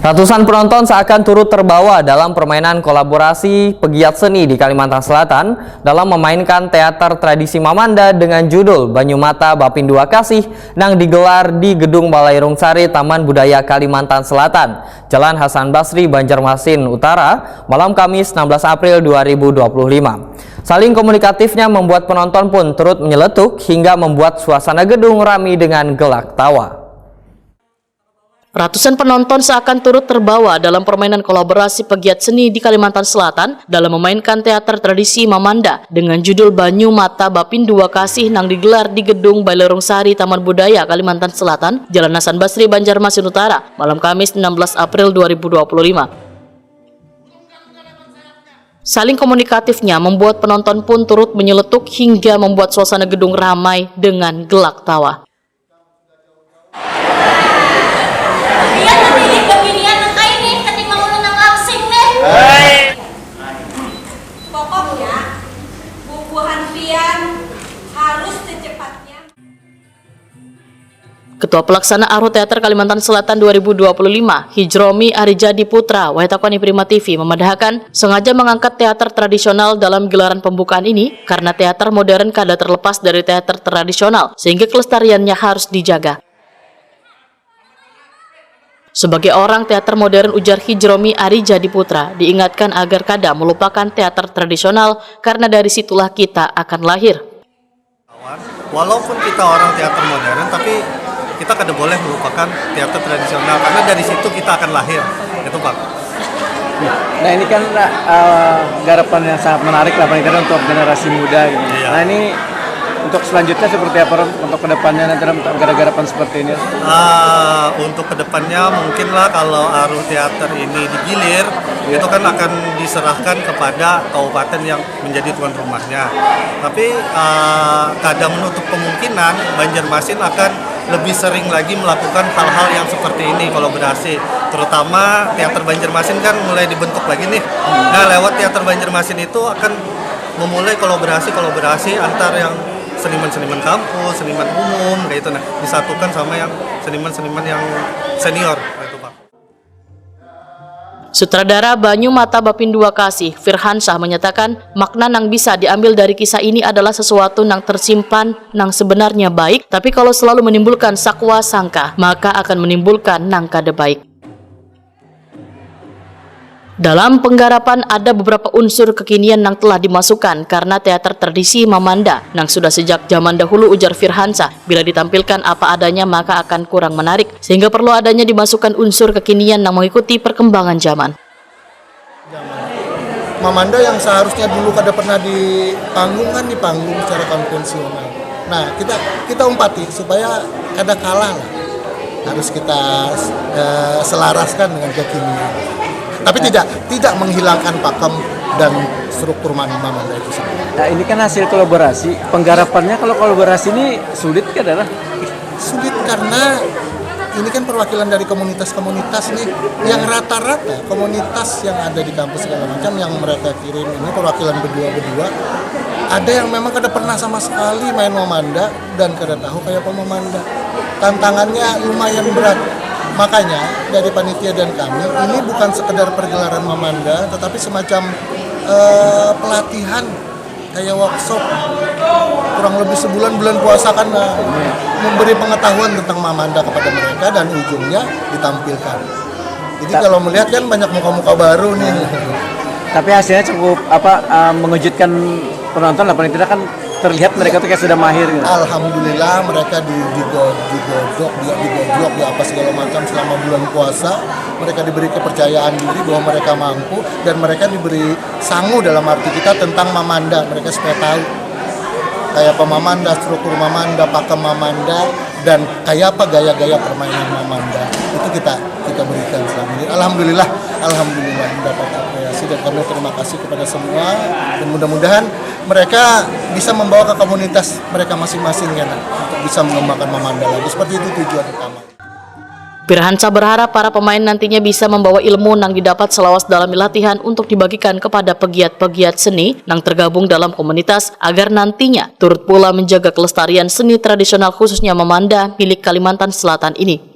Ratusan penonton seakan turut terbawa dalam permainan kolaborasi pegiat seni di Kalimantan Selatan dalam memainkan teater tradisi Mamanda dengan judul Banyumata Bapindua Kasih yang digelar di Gedung Balai Rungsari Taman Budaya Kalimantan Selatan, Jalan Hasan Basri, Banjarmasin Utara, malam Kamis 16 April 2025. Saling komunikatifnya membuat penonton pun turut menyeletuk hingga membuat suasana gedung ramai dengan gelak tawa. Ratusan penonton seakan turut terbawa dalam permainan kolaborasi pegiat seni di Kalimantan Selatan dalam memainkan teater tradisi Mamanda dengan judul Banyumata Bapindua Kasih yang digelar di Gedung Balai Rungsari Taman Budaya Kalimantan Selatan, Jalan Hasan Basri, Banjarmasin Utara, malam Kamis 16 April 2025. Saling komunikatifnya membuat penonton pun turut menyeletuk hingga membuat suasana gedung ramai dengan gelak tawa. Pokoknya bubuhan pian harus secepatnya. Ketua Pelaksana Aru Teater Kalimantan Selatan 2025, Hijromi Arijadi Putra, Wahitakoni Prima TV memandahkan sengaja mengangkat teater tradisional dalam gelaran pembukaan ini karena teater modern kada terlepas dari teater tradisional sehingga kelestariannya harus dijaga. Sebagai orang teater modern, ujar Hijromi Arijadi Putra, diingatkan agar kada melupakan teater tradisional karena dari situlah kita akan lahir. Walaupun kita orang teater modern, tapi kita kada boleh melupakan teater tradisional karena dari situ kita akan lahir. Itu Pak. Nah ini kan garapan yang sangat menarik lah paling untuk generasi muda gitu. Iya. Nah ini untuk selanjutnya seperti apa untuk kedepannya nanti dalam garapan seperti ini? Untuk kedepannya mungkinlah kalau Aru Teater ini digilir, itu kan akan diserahkan kepada kabupaten yang menjadi tuan rumahnya. Tapi kadang menutup kemungkinan Banjarmasin akan lebih sering lagi melakukan hal-hal yang seperti ini kolaborasi. Terutama teater Banjarmasin kan mulai dibentuk lagi nih. Nah lewat teater Banjarmasin itu akan memulai kolaborasi antar yang seniman-seniman kampus, seniman umum, kayak itu, nah disatukan sama yang seniman-seniman yang senior, itu Pak. Sutradara Banyumata Bapindua Kasih, Firhansyah menyatakan makna yang bisa diambil dari kisah ini adalah sesuatu yang tersimpan, yang sebenarnya baik, tapi kalau selalu menimbulkan sakwa sangka, maka akan menimbulkan yang kada baik. Dalam penggarapan ada beberapa unsur kekinian yang telah dimasukkan karena teater tradisi Mamanda yang sudah sejak zaman dahulu, ujar Firhansyah. Bila ditampilkan apa adanya maka akan kurang menarik, sehingga perlu adanya dimasukkan unsur kekinian yang mengikuti perkembangan zaman. Mamanda yang seharusnya dulu kada pernah di panggung secara konvensional. Nah kita umpati supaya kada kalah lah. Harus kita selaraskan dengan kekinian. Tapi tidak menghilangkan pakem dan struktur Mamanda itu sendiri. Nah ini kan hasil kolaborasi. Penggarapannya kalau kolaborasi ini sulit kan adalah? Sulit karena ini kan perwakilan dari komunitas-komunitas nih yang rata-rata komunitas yang ada di kampus segala macam yang mereka kirim ini perwakilan berdua. Ada yang memang kada pernah sama sekali main Mamanda dan kada tahu kayak apa Mamanda. Tantangannya lumayan berat. Makanya dari panitia dan kami ini bukan sekedar pergelaran Mamanda, tetapi semacam pelatihan kayak workshop kurang lebih sebulan bulan puasa kan memberi pengetahuan tentang Mamanda kepada mereka dan ujungnya ditampilkan. Jadi kalau melihat kan banyak muka-muka baru nih. Tapi hasilnya cukup mengejutkan penonton lah, paling tidak kan terlihat mereka tuh kayak sudah mahir gitu. Alhamdulillah mereka digodok, di apa segala macam selama bulan puasa. Mereka diberi kepercayaan diri bahwa mereka mampu dan mereka diberi sangu dalam arti kita tentang Mamanda. Mereka supaya tahu kayak apa Mamanda, struktur Mamanda, pakem Mamanda, dan kayak apa gaya-gaya permainan Mamanda. Itu kita berikan selama ini. Alhamdulillah mendapat apresiasi dan kami terima kasih kepada semua dan mudah-mudahan mereka bisa membawa ke komunitas mereka masing-masing kan untuk bisa mengembangkan Mamanda lagi. Seperti itu tujuan utama. Firhansyah berharap para pemain nantinya bisa membawa ilmu yang didapat selawas dalam latihan untuk dibagikan kepada pegiat-pegiat seni yang tergabung dalam komunitas agar nantinya turut pula menjaga kelestarian seni tradisional khususnya Mamanda milik Kalimantan Selatan ini.